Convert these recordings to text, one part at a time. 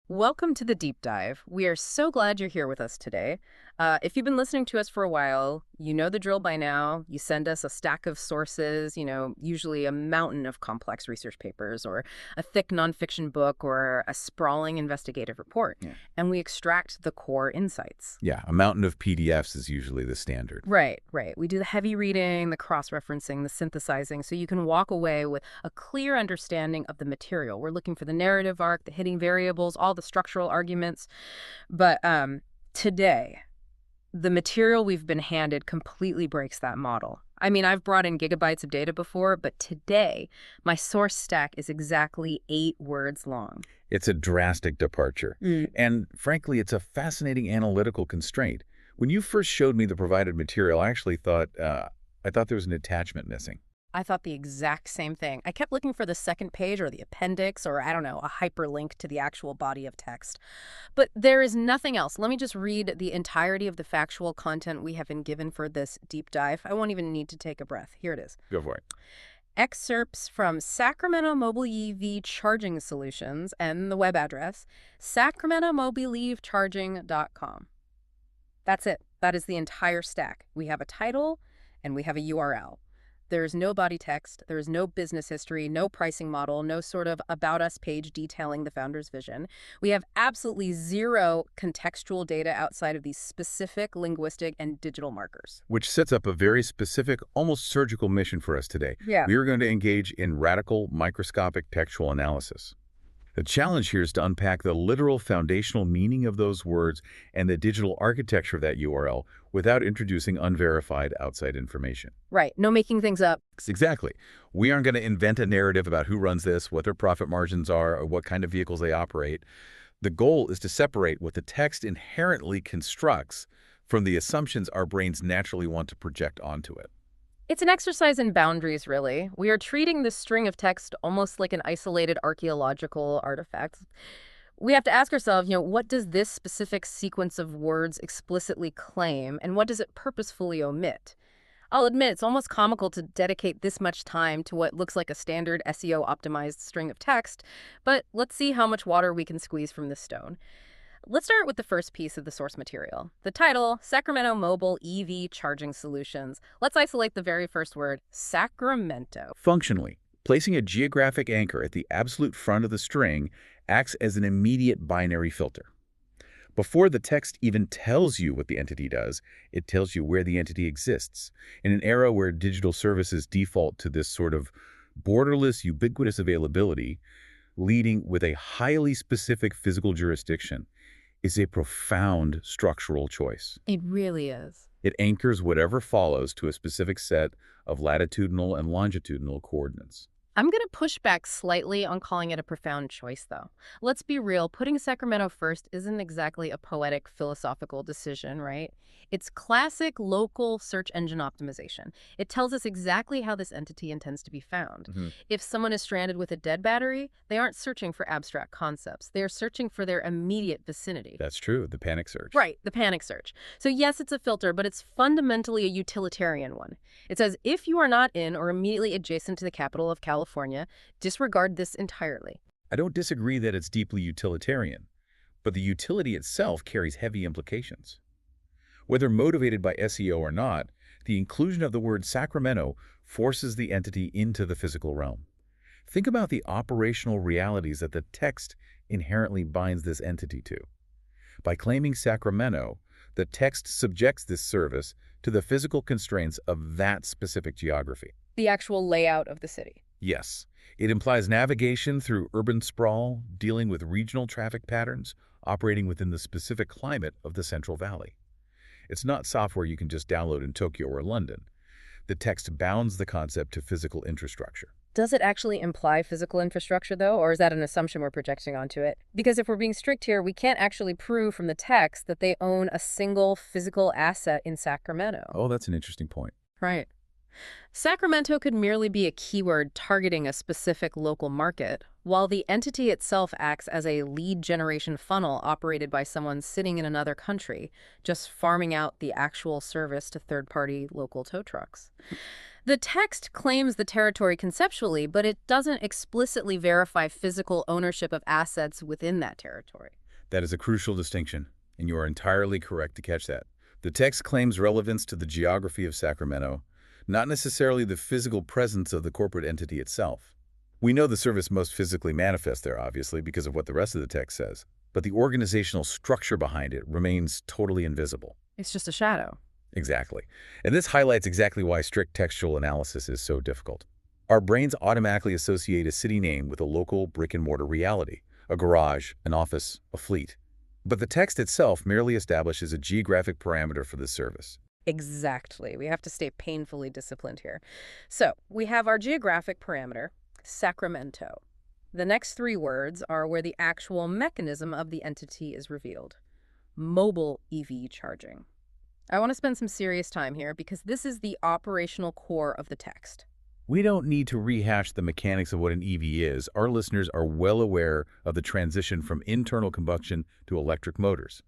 Welcome to the deep dive. We are so glad you're here with us today. If you've been listening to us for a while, you know the drill by now. You send us a stack of sources, usually a mountain of complex research papers or a thick nonfiction book or a sprawling investigative report. Yeah. And we extract the core insights. Yeah, a mountain of PDFs is usually the standard. Right. We do the heavy reading, the cross-referencing, the synthesizing, so you can walk away with a clear understanding of the material. We're looking for the narrative arc, the hidden variables, all the structural arguments. But today, the material we've been handed completely breaks that model. I mean, I've brought in gigabytes of data before, but today, my source stack is exactly 8 words long. It's a drastic departure. And frankly, it's a fascinating analytical constraint. When you first showed me the provided material, I actually thought, there was an attachment missing. I thought the exact same thing. I kept looking for the second page or the appendix or, a hyperlink to the actual body of text. But there is nothing else. Let me just read the entirety of the factual content we have been given for this deep dive. I won't even need to take a breath. Here it is. Go for it. Excerpts from Sacramento Mobile EV Charging Solutions and the web address, sacramentomobileevcharging.com. That's it. That is the entire stack. We have a title and we have a URL. There's no body text, there's no business history, no pricing model, no sort of about us page detailing the founder's vision. We have absolutely zero contextual data outside of these specific linguistic and digital markers. Which sets up a very specific, almost surgical mission for us today. Yeah. We are going to engage in radical, microscopic textual analysis. The challenge here is to unpack the literal foundational meaning of those words and the digital architecture of that URL without introducing unverified outside information. Right. No making things up. Exactly. We aren't going to invent a narrative about who runs this, what their profit margins are, or what kind of vehicles they operate. The goal is to separate what the text inherently constructs from the assumptions our brains naturally want to project onto it. It's an exercise in boundaries, really. We are treating this string of text almost like an isolated archaeological artifact. We have to ask ourselves, what does this specific sequence of words explicitly claim, and what does it purposefully omit? I'll admit it's almost comical to dedicate this much time to what looks like a standard SEO-optimized string of text, but let's see how much water we can squeeze from this stone. Let's start with the first piece of the source material. The title, Sacramento Mobile EV Charging Solutions. Let's isolate the very first word, Sacramento. Functionally, placing a geographic anchor at the absolute front of the string acts as an immediate binary filter. Before the text even tells you what the entity does, it tells you where the entity exists. In an era where digital services default to this sort of borderless, ubiquitous availability, leading with a highly specific physical jurisdiction is a profound structural choice. It really is. It anchors whatever follows to a specific set of latitudinal and longitudinal coordinates. I'm going to push back slightly on calling it a profound choice, though. Let's be real, putting Sacramento first isn't exactly a poetic, philosophical decision, right? It's classic local search engine optimization. It tells us exactly how this entity intends to be found. If someone is stranded with a dead battery, they aren't searching for abstract concepts. They are searching for their immediate vicinity. That's true, the panic search. Right, the panic search. So yes, it's a filter, but it's fundamentally a utilitarian one. It says if you are not in or immediately adjacent to the capital of California, disregard this entirely. I don't disagree that it's deeply utilitarian, but the utility itself carries heavy implications. Whether motivated by SEO or not, the inclusion of the word Sacramento forces the entity into the physical realm. Think about the operational realities that the text inherently binds this entity to. By claiming Sacramento, the text subjects this service to the physical constraints of that specific geography. The actual layout of the city. Yes, it implies navigation through urban sprawl, dealing with regional traffic patterns, operating within the specific climate of the Central Valley. It's not software you can just download in Tokyo or London. The text bounds the concept to physical infrastructure. Does it actually imply physical infrastructure, though, or is that an assumption we're projecting onto it? Because if we're being strict here, we can't actually prove from the text that they own a single physical asset in Sacramento. Oh, that's an interesting point. Right. Sacramento could merely be a keyword targeting a specific local market, while the entity itself acts as a lead generation funnel operated by someone sitting in another country, just farming out the actual service to third-party local tow trucks. The text claims the territory conceptually, but it doesn't explicitly verify physical ownership of assets within that territory. That is a crucial distinction, and you are entirely correct to catch that. The text claims relevance to the geography of Sacramento, not necessarily the physical presence of the corporate entity itself. We know the service most physically manifests there, obviously, because of what the rest of the text says, but the organizational structure behind it remains totally invisible. It's just a shadow. Exactly. And this highlights exactly why strict textual analysis is so difficult. Our brains automatically associate a city name with a local brick-and-mortar reality, a garage, an office, a fleet. But the text itself merely establishes a geographic parameter for this service. Exactly. We have to stay painfully disciplined here. So we have our geographic parameter, Sacramento. The next three words are where the actual mechanism of the entity is revealed. Mobile EV charging. I want to spend some serious time here because this is the operational core of the text. We don't need to rehash the mechanics of what an EV is. Our listeners are well aware of the transition from internal combustion to electric motors.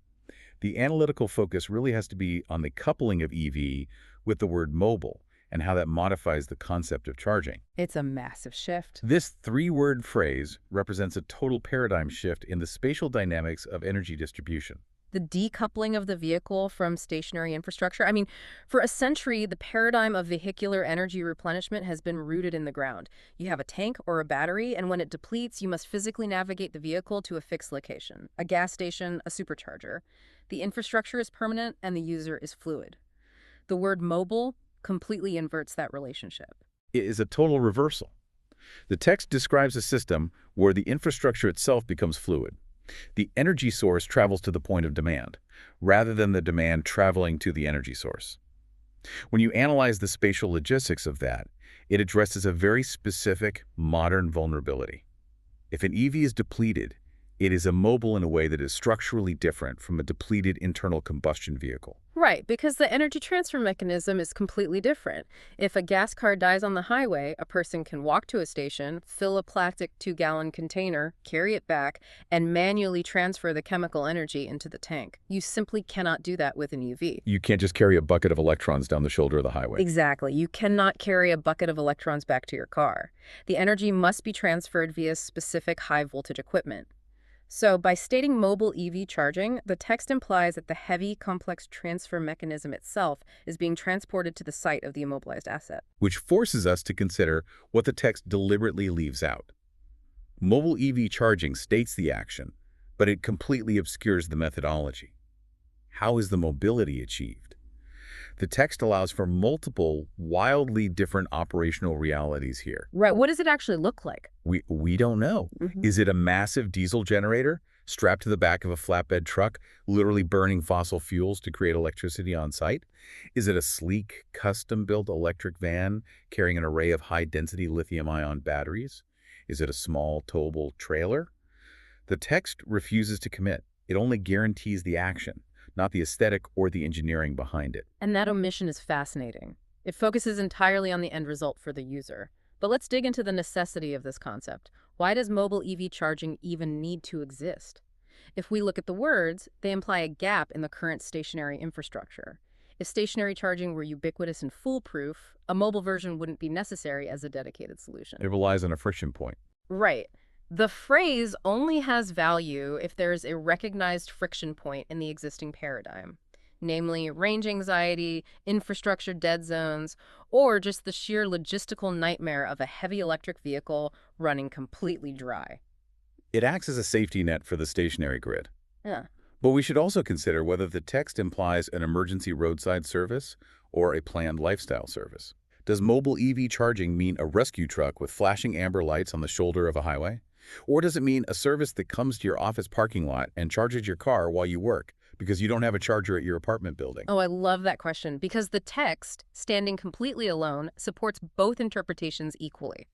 The analytical focus really has to be on the coupling of EV with the word mobile and how that modifies the concept of charging. It's a massive shift. This three-word phrase represents a total paradigm shift in the spatial dynamics of energy distribution. The decoupling of the vehicle from stationary infrastructure. I mean, for a century, the paradigm of vehicular energy replenishment has been rooted in the ground. You have a tank or a battery, and when it depletes, you must physically navigate the vehicle to a fixed location, a gas station, a supercharger. The infrastructure is permanent, and the user is fluid. The word mobile completely inverts that relationship. It is a total reversal. The text describes a system where the infrastructure itself becomes fluid. The energy source travels to the point of demand, rather than the demand traveling to the energy source. When you analyze the spatial logistics of that, it addresses a very specific, modern vulnerability. If an EV is depleted, it is immobile in a way that is structurally different from a depleted internal combustion vehicle. Right, because the energy transfer mechanism is completely different. If a gas car dies on the highway, a person can walk to a station, fill a plastic 2-gallon container, carry it back, and manually transfer the chemical energy into the tank. You simply cannot do that with an EV. You can't just carry a bucket of electrons down the shoulder of the highway. Exactly. You cannot carry a bucket of electrons back to your car. The energy must be transferred via specific high-voltage equipment. So by stating mobile EV charging, the text implies that the heavy, complex transfer mechanism itself is being transported to the site of the immobilized asset. Which forces us to consider what the text deliberately leaves out. Mobile EV charging states the action, but it completely obscures the methodology. How is the mobility achieved? The text allows for multiple, wildly different operational realities here. Right. What does it actually look like? We don't know. Is it a massive diesel generator strapped to the back of a flatbed truck, literally burning fossil fuels to create electricity on site? Is it a sleek, custom-built electric van carrying an array of high-density lithium-ion batteries? Is it a small, towable trailer? The text refuses to commit. It only guarantees the action, not the aesthetic or the engineering behind it. And that omission is fascinating. It focuses entirely on the end result for the user. But let's dig into the necessity of this concept. Why does mobile EV charging even need to exist? If we look at the words, they imply a gap in the current stationary infrastructure. If stationary charging were ubiquitous and foolproof, a mobile version wouldn't be necessary as a dedicated solution. It relies on a friction point. Right. The phrase only has value if there is a recognized friction point in the existing paradigm, namely range anxiety, infrastructure dead zones, or just the sheer logistical nightmare of a heavy electric vehicle running completely dry. It acts as a safety net for the stationary grid. Yeah. But we should also consider whether the text implies an emergency roadside service or a planned lifestyle service. Does mobile EV charging mean a rescue truck with flashing amber lights on the shoulder of a highway? Or does it mean a service that comes to your office parking lot and charges your car while you work because you don't have a charger at your apartment building? Oh, I love that question because the text, standing completely alone, supports both interpretations equally.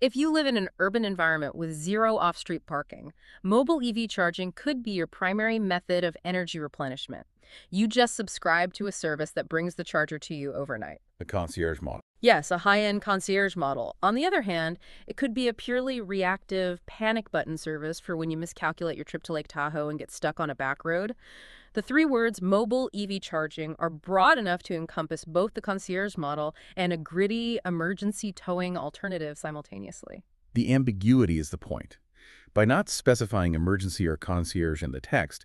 If you live in an urban environment with zero off-street parking, mobile EV charging could be your primary method of energy replenishment. You just subscribe to a service that brings the charger to you overnight. The concierge model. Yes, a high-end concierge model. On the other hand, it could be a purely reactive panic button service for when you miscalculate your trip to Lake Tahoe and get stuck on a back road. The three words mobile EV charging are broad enough to encompass both the concierge model and a gritty emergency towing alternative simultaneously. The ambiguity is the point. By not specifying emergency or concierge in the text,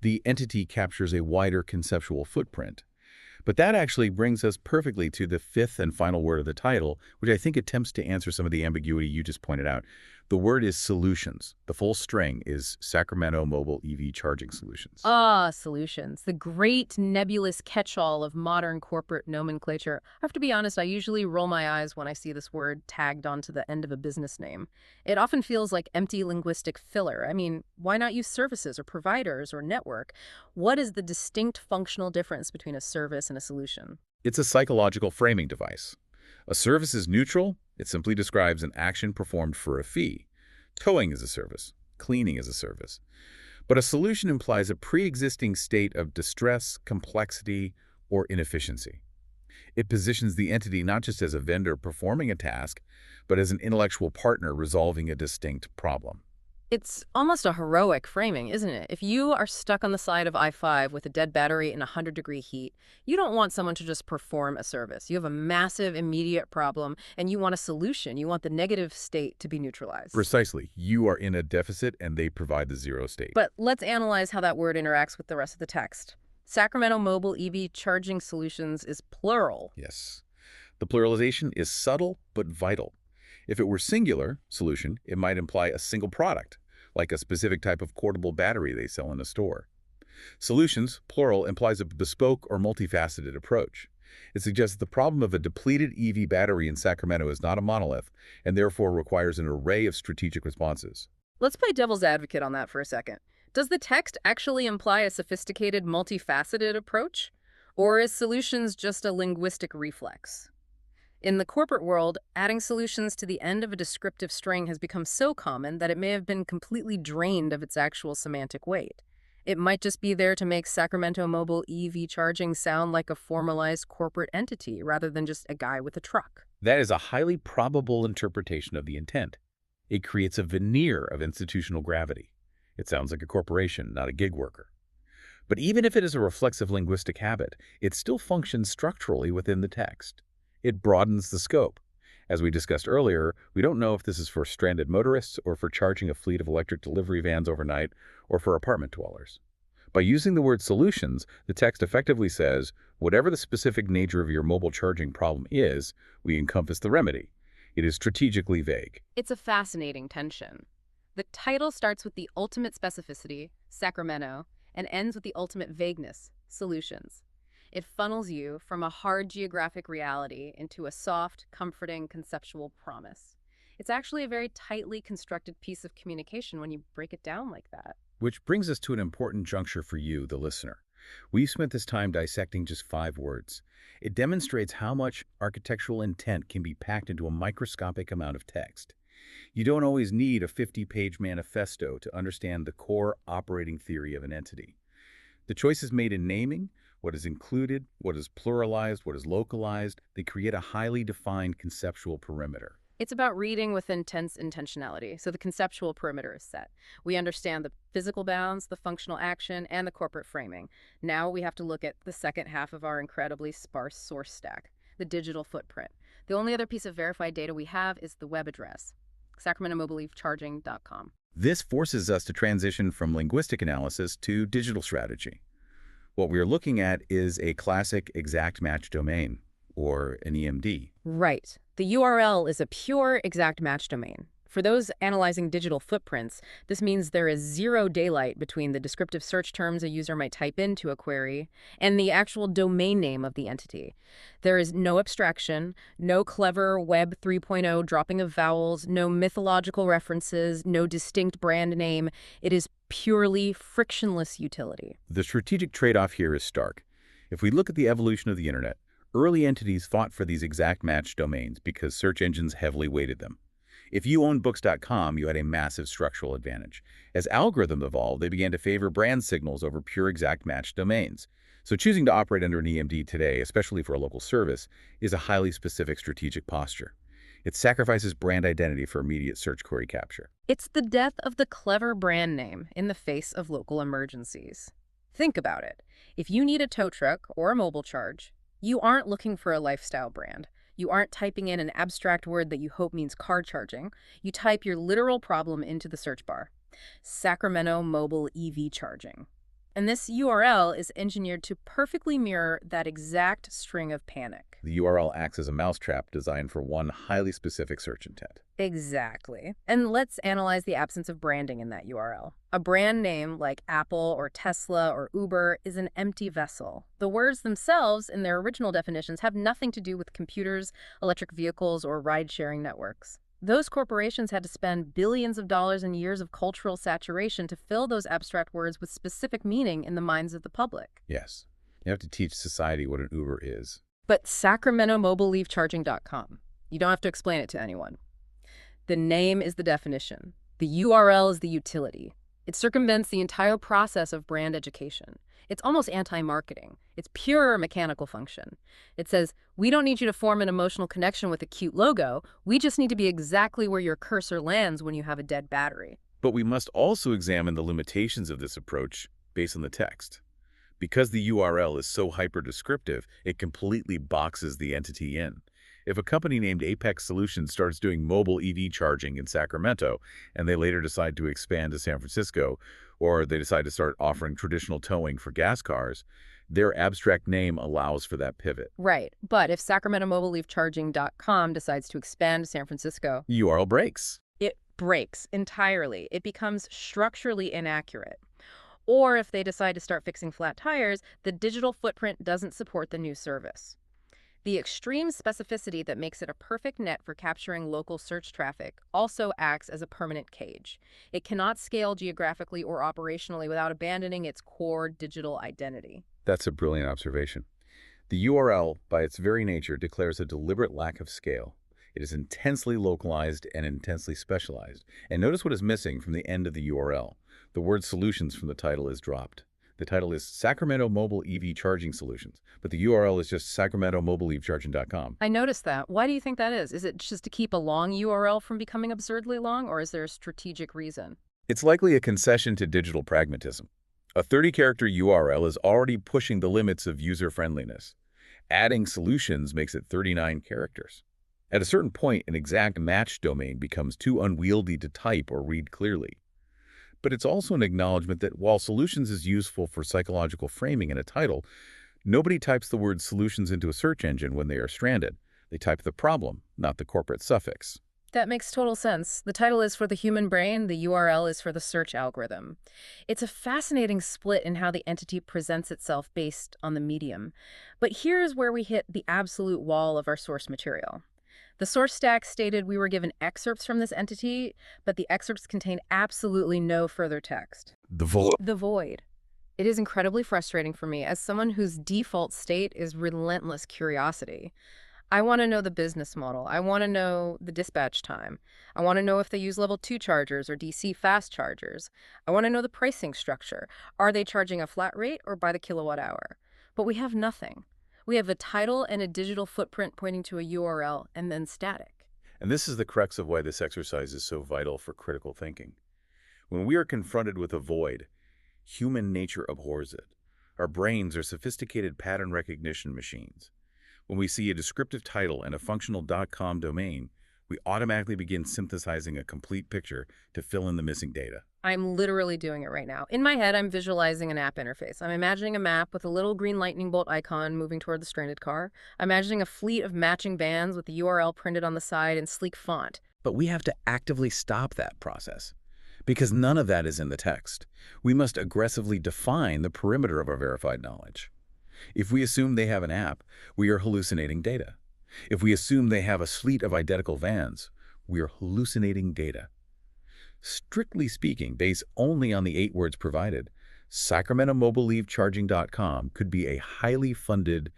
the entity captures a wider conceptual footprint. But that actually brings us perfectly to the fifth and final word of the title, which I think attempts to answer some of the ambiguity you just pointed out. The word is solutions. The full string is Sacramento Mobile EV Charging Solutions. Ah, solutions. The great nebulous catch-all of modern corporate nomenclature. I have to be honest, I usually roll my eyes when I see this word tagged onto the end of a business name. It often feels like empty linguistic filler. I mean, why not use services or providers or network? What is the distinct functional difference between a service and a solution? It's a psychological framing device. A service is neutral. It simply describes an action performed for a fee. Towing is a service. Cleaning is a service. But a solution implies a pre-existing state of distress, complexity, or inefficiency. It positions the entity not just as a vendor performing a task, but as an intellectual partner resolving a distinct problem. It's almost a heroic framing, isn't it? If you are stuck on the side of I-5 with a dead battery in 100-degree heat, you don't want someone to just perform a service. You have a massive, immediate problem, and you want a solution. You want the negative state to be neutralized. Precisely. You are in a deficit, and they provide the zero state. But let's analyze how that word interacts with the rest of the text. Sacramento Mobile EV Charging Solutions is plural. Yes. The pluralization is subtle but vital. If it were singular, solution, it might imply a single product, like a specific type of portable battery they sell in a store. Solutions, plural, implies a bespoke or multifaceted approach. It suggests the problem of a depleted EV battery in Sacramento is not a monolith and therefore requires an array of strategic responses. Let's play devil's advocate on that for a second. Does the text actually imply a sophisticated, multifaceted approach? Or is solutions just a linguistic reflex? In the corporate world, adding solutions to the end of a descriptive string has become so common that it may have been completely drained of its actual semantic weight. It might just be there to make Sacramento Mobile EV Charging sound like a formalized corporate entity rather than just a guy with a truck. That is a highly probable interpretation of the intent. It creates a veneer of institutional gravity. It sounds like a corporation, not a gig worker. But even if it is a reflexive linguistic habit, it still functions structurally within the text. It broadens the scope. As we discussed earlier, we don't know if this is for stranded motorists or for charging a fleet of electric delivery vans overnight or for apartment dwellers. By using the word solutions, the text effectively says, whatever the specific nature of your mobile charging problem is, we encompass the remedy. It is strategically vague. It's a fascinating tension. The title starts with the ultimate specificity, Sacramento, and ends with the ultimate vagueness, solutions. It funnels you from a hard geographic reality into a soft, comforting, conceptual promise. It's actually a very tightly constructed piece of communication when you break it down like that. Which brings us to an important juncture for you, the listener. We've spent this time dissecting just 5 words. It demonstrates how much architectural intent can be packed into a microscopic amount of text. You don't always need a 50-page manifesto to understand the core operating theory of an entity. The choices made in naming, what is included, what is pluralized, what is localized, they create a highly defined conceptual perimeter. It's about reading with intense intentionality, so the conceptual perimeter is set. We understand the physical bounds, the functional action, and the corporate framing. Now we have to look at the second half of our incredibly sparse source stack, the digital footprint. The only other piece of verified data we have is the web address, sacramentomobileevcharging.com. This forces us to transition from linguistic analysis to digital strategy. What we're looking at is a classic exact match domain, or an EMD. Right. The URL is a pure exact match domain. For those analyzing digital footprints, this means there is zero daylight between the descriptive search terms a user might type into a query and the actual domain name of the entity. There is no abstraction, no clever Web 3.0 dropping of vowels, no mythological references, no distinct brand name. It is purely frictionless utility. The strategic trade-off here is stark. If we look at the evolution of the internet, early entities fought for these exact match domains because search engines heavily weighted them. If you owned books.com, you had a massive structural advantage. As algorithms evolved, they began to favor brand signals over pure exact match domains. So choosing to operate under an EMD today, especially for a local service, is a highly specific strategic posture. It sacrifices brand identity for immediate search query capture. It's the death of the clever brand name in the face of local emergencies. Think about it. If you need a tow truck or a mobile charge, you aren't looking for a lifestyle brand. You aren't typing in an abstract word that you hope means car charging. You type your literal problem into the search bar. Sacramento Mobile EV Charging. And this URL is engineered to perfectly mirror that exact string of panic. The URL acts as a mousetrap designed for one highly specific search intent. Exactly. And let's analyze the absence of branding in that URL. A brand name like Apple or Tesla or Uber is an empty vessel. The words themselves, in their original definitions, have nothing to do with computers, electric vehicles, or ride-sharing networks. Those corporations had to spend billions of dollars and years of cultural saturation to fill those abstract words with specific meaning in the minds of the public. Yes. You have to teach society what an Uber is. But SacramentoMobileEVCharging.com. You don't have to explain it to anyone. The name is the definition. The URL is the utility. It circumvents the entire process of brand education. It's almost anti-marketing. It's pure mechanical function. It says, we don't need you to form an emotional connection with a cute logo. We just need to be exactly where your cursor lands when you have a dead battery. But we must also examine the limitations of this approach based on the text. Because the URL is so hyper-descriptive, it completely boxes the entity in. If a company named Apex Solutions starts doing mobile EV charging in Sacramento, and they later decide to expand to San Francisco, or they decide to start offering traditional towing for gas cars, their abstract name allows for that pivot. Right. But if SacramentoMobileEVCharging.com decides to expand to San Francisco, URL breaks. it breaks entirely. It becomes structurally inaccurate. Or if they decide to start fixing flat tires, the digital footprint doesn't support the new service. The extreme specificity that makes it a perfect net for capturing local search traffic also acts as a permanent cage. It cannot scale geographically or operationally without abandoning its core digital identity. That's a brilliant observation. The URL, by its very nature, declares a deliberate lack of scale. It is intensely localized and intensely specialized. And notice what is missing from the end of the URL. The word solutions from the title is dropped. The title is Sacramento Mobile EV Charging Solutions, but the URL is just SacramentoMobileEVCharging.com. I noticed that. Why do you think that is? Is it just to keep a long URL from becoming absurdly long, or is there a strategic reason? It's likely a concession to digital pragmatism. A 30-character URL is already pushing the limits of user-friendliness. Adding solutions makes it 39 characters. At a certain point, an exact match domain becomes too unwieldy to type or read clearly. But it's also an acknowledgement that while solutions is useful for psychological framing in a title, nobody types the word solutions into a search engine when they are stranded. They type the problem, not the corporate suffix. That makes total sense. The title is for the human brain, the URL is for the search algorithm. It's a fascinating split in how the entity presents itself based on the medium. But here's where we hit the absolute wall of our source material. The source stack stated we were given excerpts from this entity, but the excerpts contain absolutely no further text. The void. The void. It is incredibly frustrating for me as someone whose default state is relentless curiosity. I want to know the business model. I want to know the dispatch time. I want to know if they use level 2 chargers or DC fast chargers. I want to know the pricing structure. Are they charging a flat rate or by the kilowatt hour? But we have nothing. We have a title and a digital footprint pointing to a URL and then static. And this is the crux of why this exercise is so vital for critical thinking. When we are confronted with a void, human nature abhors it. Our brains are sophisticated pattern recognition machines. When we see a descriptive title and a functional .com domain, we automatically begin synthesizing a complete picture to fill in the missing data. I'm literally doing it right now. In my head, I'm visualizing an app interface. I'm imagining a map with a little green lightning bolt icon moving toward the stranded car. I'm imagining a fleet of matching vans with the URL printed on the side in sleek font. But we have to actively stop that process, because none of that is in the text. We must aggressively define the perimeter of our verified knowledge. If we assume they have an app, we are hallucinating data. If we assume they have a fleet of identical vans, we are hallucinating data. Strictly speaking, based only on the 8 words provided, SacramentoMobileEVCharging.com could be a highly funded,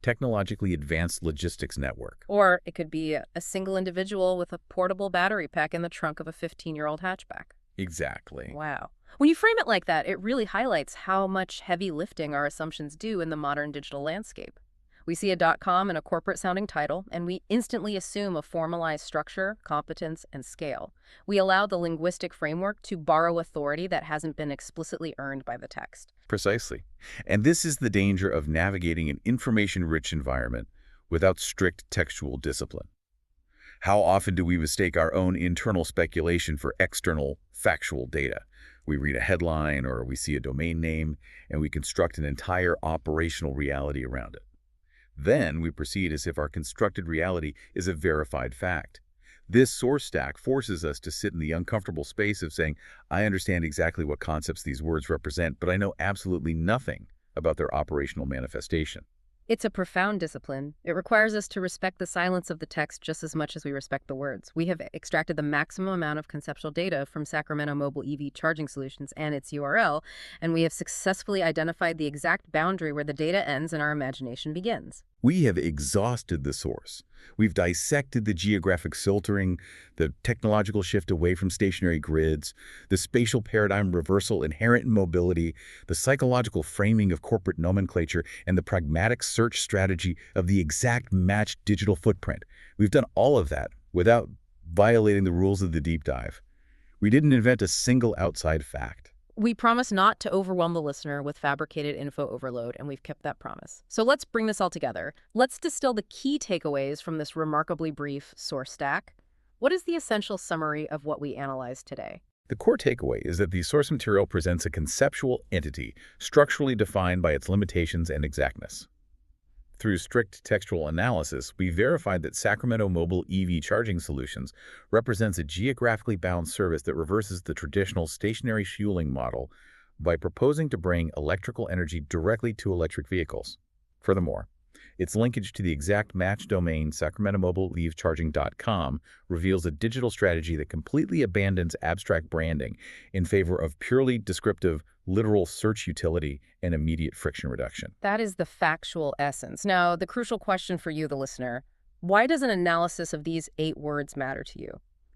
technologically advanced logistics network. Or it could be a single individual with a portable battery pack in the trunk of a 15-year-old hatchback. Exactly. Wow. When you frame it like that, it really highlights how much heavy lifting our assumptions do in the modern digital landscape. We see a .com and a corporate-sounding title, and we instantly assume a formalized structure, competence, and scale. We allow the linguistic framework to borrow authority that hasn't been explicitly earned by the text. Precisely. And this is the danger of navigating an information-rich environment without strict textual discipline. How often do we mistake our own internal speculation for external, factual data? We read a headline or we see a domain name, and we construct an entire operational reality around it. Then we proceed as if our constructed reality is a verified fact. This source stack forces us to sit in the uncomfortable space of saying, I understand exactly what concepts these words represent, but I know absolutely nothing about their operational manifestation. It's a profound discipline. It requires us to respect the silence of the text just as much as we respect the words. We have extracted the maximum amount of conceptual data from Sacramento Mobile EV Charging Solutions and its URL, and we have successfully identified the exact boundary where the data ends and our imagination begins. We have exhausted the source. We've dissected the geographic filtering, the technological shift away from stationary grids, the spatial paradigm reversal inherent in mobility, the psychological framing of corporate nomenclature, and the pragmatic search strategy of the exact matched digital footprint. We've done all of that without violating the rules of the deep dive. We didn't invent a single outside fact. We promise not to overwhelm the listener with fabricated info overload, and we've kept that promise. So let's bring this all together. Let's distill the key takeaways from this remarkably brief source stack. What is the essential summary of what we analyzed today? The core takeaway is that the source material presents a conceptual entity structurally defined by its limitations and exactness. Through strict textual analysis, we verified that Sacramento Mobile EV Charging Solutions represents a geographically bound service that reverses the traditional stationary fueling model by proposing to bring electrical energy directly to electric vehicles. Furthermore, its linkage to the exact match domain sacramentomobileevcharging.com reveals a digital strategy that completely abandons abstract branding in favor of purely descriptive, literal search utility and immediate friction reduction. That is the factual essence. Now, the crucial question for you, the listener, why does an analysis of these 8 words matter to you?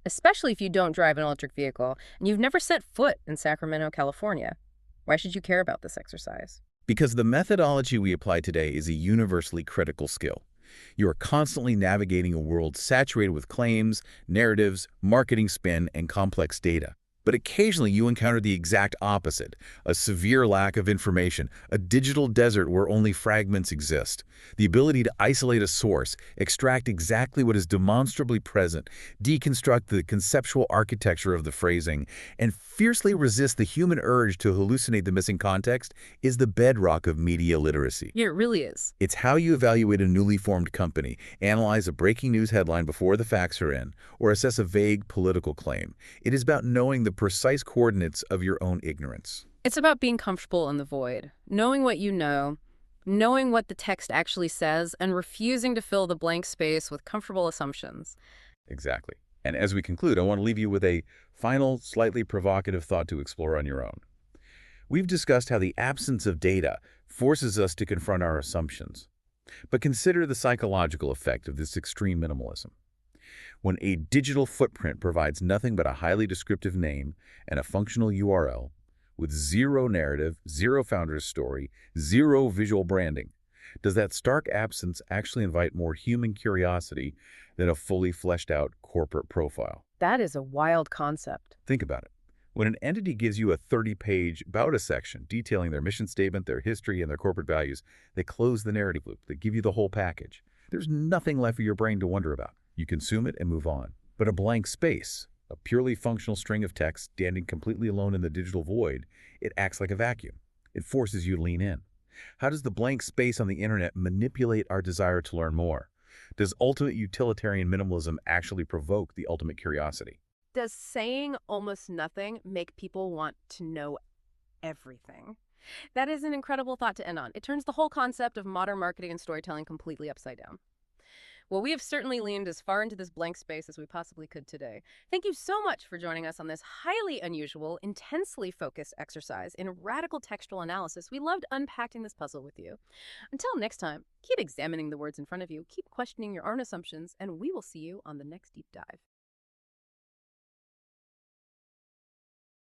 Especially if you don't drive an electric vehicle and you've never set foot in Sacramento, California. Why should you care about this exercise? Because the methodology we apply today is a universally critical skill. You are constantly navigating a world saturated with claims, narratives, marketing spin, and complex data. But occasionally you encounter the exact opposite, a severe lack of information, a digital desert where only fragments exist. The ability to isolate a source, extract exactly what is demonstrably present, deconstruct the conceptual architecture of the phrasing, and fiercely resist the human urge to hallucinate the missing context is the bedrock of media literacy. Yeah, it really is. It's how you evaluate a newly formed company, analyze a breaking news headline before the facts are in, or assess a vague political claim. It is about knowing the precise coordinates of your own ignorance. It's about being comfortable in the void, knowing what you know, knowing what the text actually says, and refusing to fill the blank space with comfortable assumptions. Exactly. And as we conclude, I want to leave you with a final, slightly provocative thought to explore on your own. We've discussed how the absence of data forces us to confront our assumptions. But consider the psychological effect of this extreme minimalism. When a digital footprint provides nothing but a highly descriptive name and a functional URL, with zero narrative, zero founder's story, zero visual branding, does that stark absence actually invite more human curiosity than a fully fleshed out corporate profile? That is a wild concept. Think about it. When an entity gives you a 30-page about us section detailing their mission statement, their history, and their corporate values, they close the narrative loop. They give you the whole package. There's nothing left for your brain to wonder about. You consume it and move on. But a blank space, a purely functional string of text standing completely alone in the digital void, it acts like a vacuum. It forces you to lean in. How does the blank space on the internet manipulate our desire to learn more? Does ultimate utilitarian minimalism actually provoke the ultimate curiosity? Does saying almost nothing make people want to know everything? That is an incredible thought to end on. It turns the whole concept of modern marketing and storytelling completely upside down. Well, we have certainly leaned as far into this blank space as we possibly could today. Thank you so much for joining us on this highly unusual, intensely focused exercise in radical textual analysis. We loved unpacking this puzzle with you. Until next time, keep examining the words in front of you, keep questioning your own assumptions, and we will see you on the next deep dive.